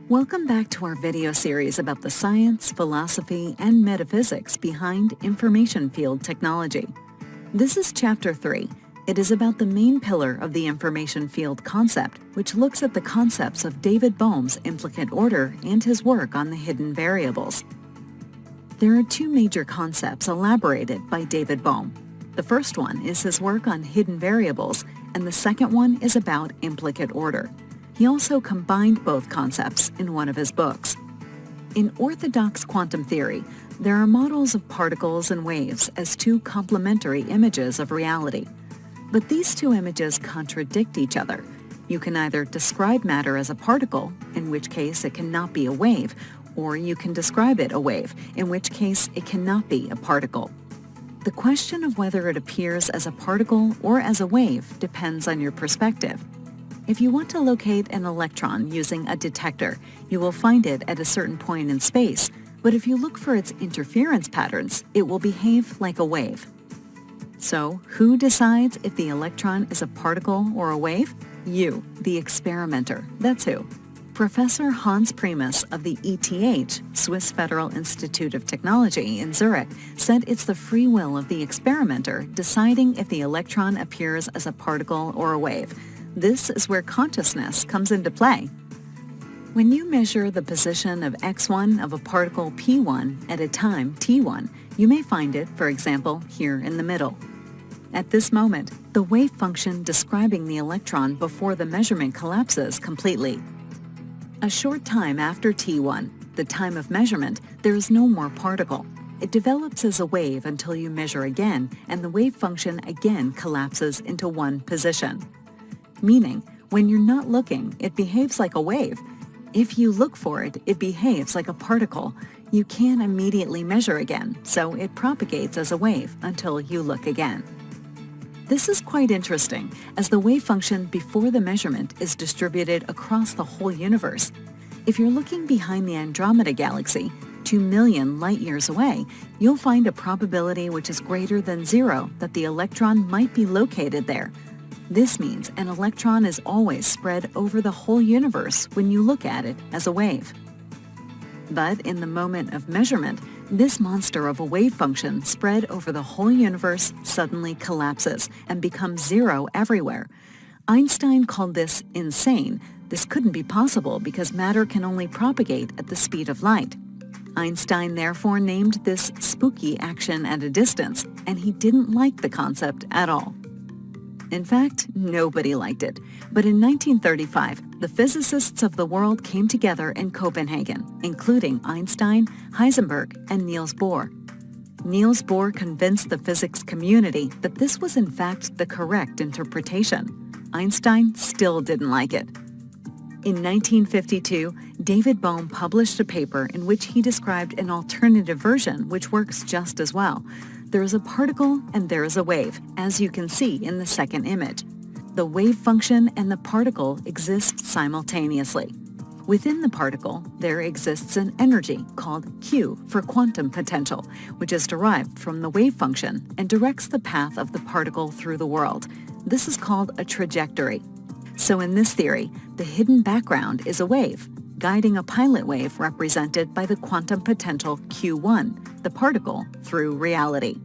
Welcome back to our video series about the science, philosophy, and metaphysics behind information field technology. This is Chapter 3. It is about the main pillar of the information field concept, which looks at the concepts of David Bohm's implicate order and his work on the hidden variables. There are two major concepts elaborated by David Bohm. The first one is his work on hidden variables, and the second one is about implicate order. He also combined both concepts in one of his books. In orthodox quantum theory, there are models of particles and waves as two complementary images of reality. But these two images contradict each other. You can either describe matter as a particle, in which case it cannot be a wave, or you can describe it a wave, in which case it cannot be a particle. The question of whether it appears as a particle or as a wave depends on your perspective. If you want to locate an electron using a detector, you will find it at a certain point in space, but if you look for its interference patterns, it will behave like a wave. So, who decides if the electron is a particle or a wave? You, the experimenter. That's who. Professor Hans Primus of the ETH, Swiss Federal Institute of Technology in Zurich, said it's the free will of the experimenter deciding if the electron appears as a particle or a wave. This is where consciousness comes into play. When you measure the position of x1 of a particle p1 at a time t1, you may find it, for example, here in the middle. At this moment, the wave function describing the electron before the measurement collapses completely. A short time after t1, the time of measurement, there is no more particle. It develops as a wave until you measure again, and the wave function again collapses into one position. Meaning, when you're not looking, it behaves like a wave. If you look for it, it behaves like a particle. You can't immediately measure again, so it propagates as a wave until you look again. This is quite interesting, as the wave function before the measurement is distributed across the whole universe. If you're looking behind the Andromeda galaxy, 2 million light-years away, you'll find a probability which is greater than 0 that the electron might be located there. This means an electron is always spread over the whole universe when you look at it as a wave. But in the moment of measurement, this monster of a wave function spread over the whole universe suddenly collapses and becomes 0 everywhere. Einstein called this insane. This couldn't be possible because matter can only propagate at the speed of light. Einstein therefore named this spooky action at a distance, and he didn't like the concept at all. In fact, nobody liked it. But in 1935, the physicists of the world came together in Copenhagen, including Einstein, Heisenberg, and Niels Bohr. Niels Bohr convinced the physics community that this was in fact the correct interpretation. Einstein still didn't like it. In 1952, David Bohm published a paper in which he described an alternative version which works just as well. There is a particle and there is a wave, as you can see in the second image. The wave function and the particle exist simultaneously. Within the particle, there exists an energy called Q for quantum potential, which is derived from the wave function and directs the path of the particle through the world. This is called a trajectory. So in this theory, the hidden background is a wave, guiding a pilot wave represented by the quantum potential Q1, the particle, through reality.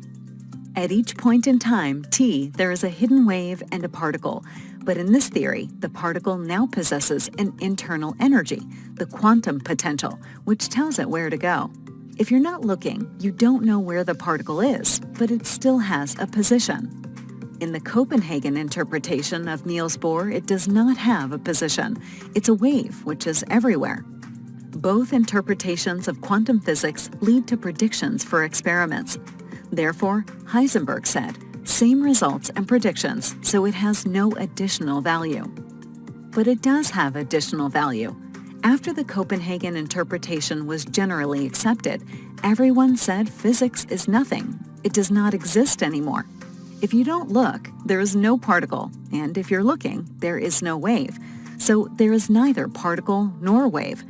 At each point in time, t, there is a hidden wave and a particle, but in this theory, the particle now possesses an internal energy, the quantum potential, which tells it where to go. If you're not looking, you don't know where the particle is, but it still has a position. In the Copenhagen interpretation of Niels Bohr, it does not have a position. It's a wave which is everywhere. Both interpretations of quantum physics lead to predictions for experiments. Therefore, Heisenberg said, same results and predictions, so it has no additional value. But it does have additional value. After the Copenhagen interpretation was generally accepted, everyone said physics is nothing. It does not exist anymore. If you don't look, there is no particle, and if you're looking, there is no wave. So there is neither particle nor wave.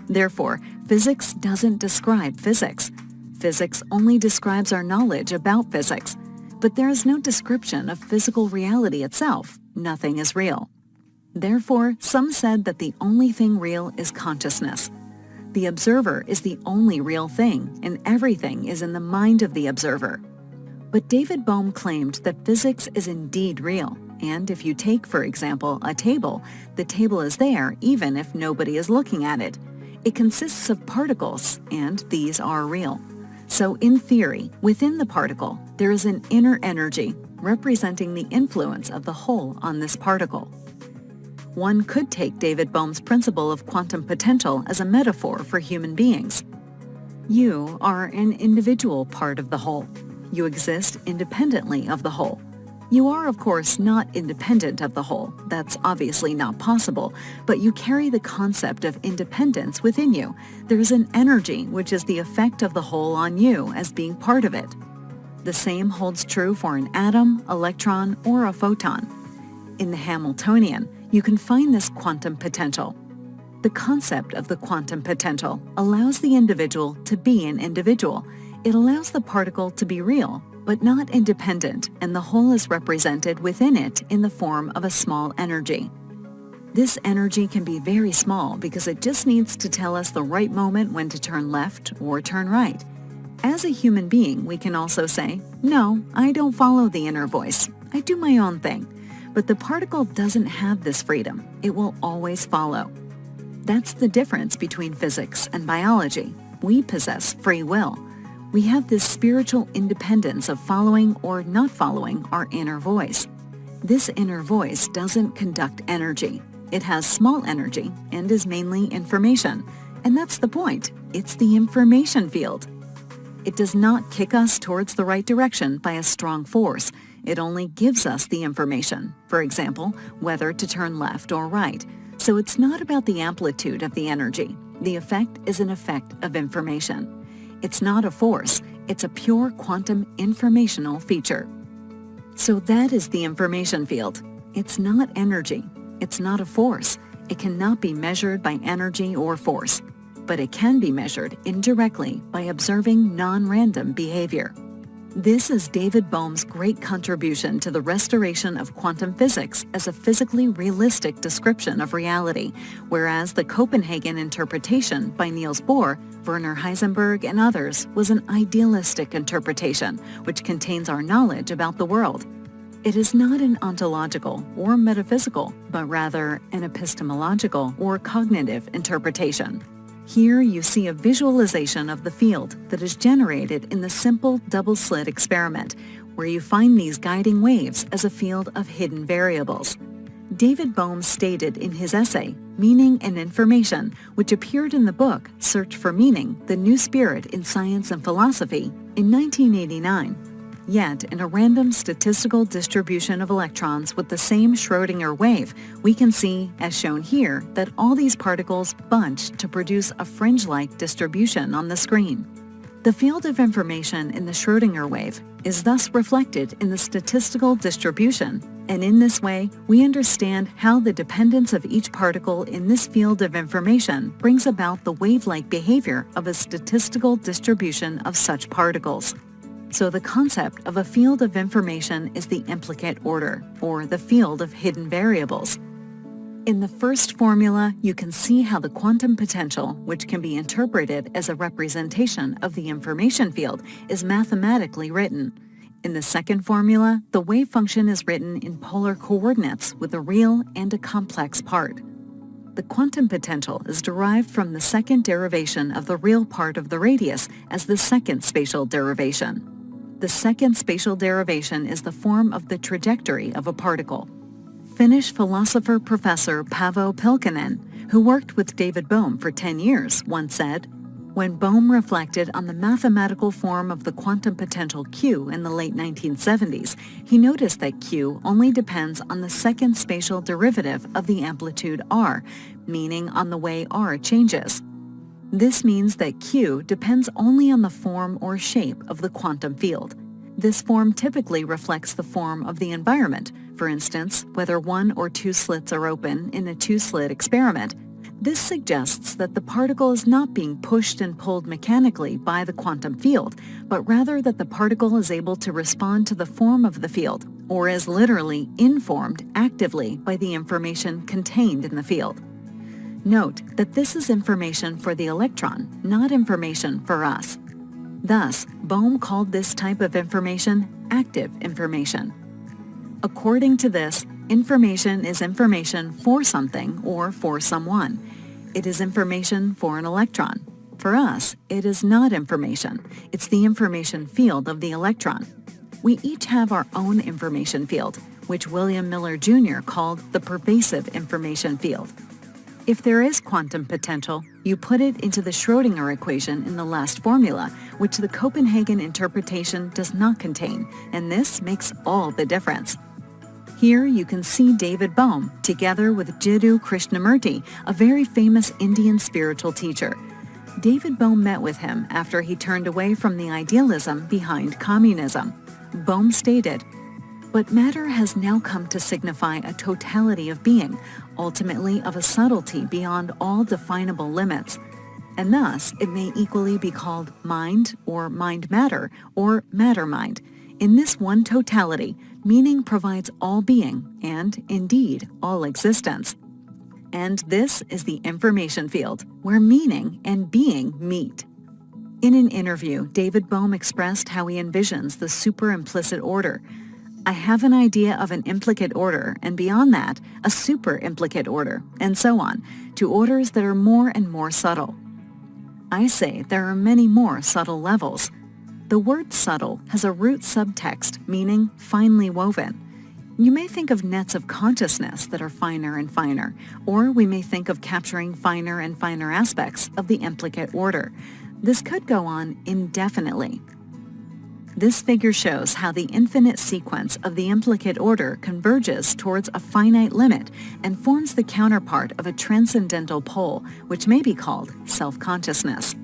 Therefore, physics doesn't describe physics. Physics only describes our knowledge about physics. But there is no description of physical reality itself. Nothing is real. Therefore, some said that the only thing real is consciousness. The observer is the only real thing, and everything is in the mind of the observer. But David Bohm claimed that physics is indeed real, and if you take, for example, a table, the table is there even if nobody is looking at it. It consists of particles, and these are real. So in theory, within the particle, there is an inner energy representing the influence of the whole on this particle. One could take David Bohm's principle of quantum potential as a metaphor for human beings. You are an individual part of the whole. You exist independently of the whole. You are, of course, not independent of the whole. That's obviously not possible, but you carry the concept of independence within you. There is an energy which is the effect of the whole on you as being part of it. The same holds true for an atom, electron, or a photon. In the Hamiltonian, you can find this quantum potential. The concept of the quantum potential allows the individual to be an individual. It allows the particle to be real, but not independent, and the whole is represented within it in the form of a small energy. This energy can be very small because it just needs to tell us the right moment when to turn left or turn right. As a human being, we can also say, "No, I don't follow the inner voice. I do my own thing." But the particle doesn't have this freedom. It will always follow. That's the difference between physics and biology. We possess free will. We have this spiritual independence of following or not following our inner voice. This inner voice doesn't conduct energy. It has small energy and is mainly information. And that's the point. It's the information field. It does not kick us towards the right direction by a strong force. It only gives us the information, for example, whether to turn left or right. So it's not about the amplitude of the energy. The effect is an effect of information. It's not a force, it's a pure quantum informational feature. So that is the information field. It's not energy. It's not a force. It cannot be measured by energy or force. But it can be measured indirectly by observing non-random behavior. This is David Bohm's great contribution to the restoration of quantum physics as a physically realistic description of reality, whereas the Copenhagen interpretation by Niels Bohr, Werner Heisenberg, and others was an idealistic interpretation, which contains our knowledge about the world. It is not an ontological or metaphysical, but rather an epistemological or cognitive interpretation. Here you see a visualization of the field that is generated in the simple double-slit experiment, where you find these guiding waves as a field of hidden variables. David Bohm stated in his essay, Meaning and Information, which appeared in the book Search for Meaning, The New Spirit in Science and Philosophy, in 1989. Yet, in a random statistical distribution of electrons with the same Schrödinger wave, we can see, as shown here, that all these particles bunch to produce a fringe-like distribution on the screen. The field of information in the Schrödinger wave is thus reflected in the statistical distribution, and in this way, we understand how the dependence of each particle in this field of information brings about the wave-like behavior of a statistical distribution of such particles. So the concept of a field of information is the implicate order, or the field of hidden variables. In the first formula, you can see how the quantum potential, which can be interpreted as a representation of the information field, is mathematically written. In the second formula, the wave function is written in polar coordinates with a real and a complex part. The quantum potential is derived from the second derivation of the real part of the radius as the second spatial derivation. The second spatial derivation is the form of the trajectory of a particle. Finnish philosopher Professor Paavo Pilkinen, who worked with David Bohm for 10 years, once said, when Bohm reflected on the mathematical form of the quantum potential Q in the late 1970s, he noticed that Q only depends on the second spatial derivative of the amplitude r, meaning on the way r changes. This means that Q depends only on the form or shape of the quantum field. This form typically reflects the form of the environment, for instance, whether one or two slits are open in a two-slit experiment. This suggests that the particle is not being pushed and pulled mechanically by the quantum field, but rather that the particle is able to respond to the form of the field, or is literally informed actively by the information contained in the field. Note that this is information for the electron, not information for us. Thus, Bohm called this type of information active information. According to this, information is information for something or for someone. It is information for an electron. For us, it is not information. It's the information field of the electron. We each have our own information field, which William Miller Jr. called the pervasive information field. If there is quantum potential, you put it into the Schrödinger equation in the last formula, which the Copenhagen interpretation does not contain, and this makes all the difference. Here you can see David Bohm together with Jiddu Krishnamurti, a very famous Indian spiritual teacher. David Bohm met with him after he turned away from the idealism behind communism. Bohm stated, "But matter has now come to signify a totality of being, ultimately of a subtlety beyond all definable limits, and thus it may equally be called mind or mind-matter or matter-mind. In this one totality, meaning provides all being and, indeed, all existence. And this is the information field, where meaning and being meet." In an interview, David Bohm expressed how he envisions the super-implicit order. "I have an idea of an implicate order, and beyond that, a super-implicate order, and so on, to orders that are more and more subtle. I say there are many more subtle levels. The word subtle has a root subtext meaning finely woven. You may think of nets of consciousness that are finer and finer, or we may think of capturing finer and finer aspects of the implicate order. This could go on indefinitely. This figure shows how the infinite sequence of the implicate order converges towards a finite limit and forms the counterpart of a transcendental pole, which may be called self-consciousness.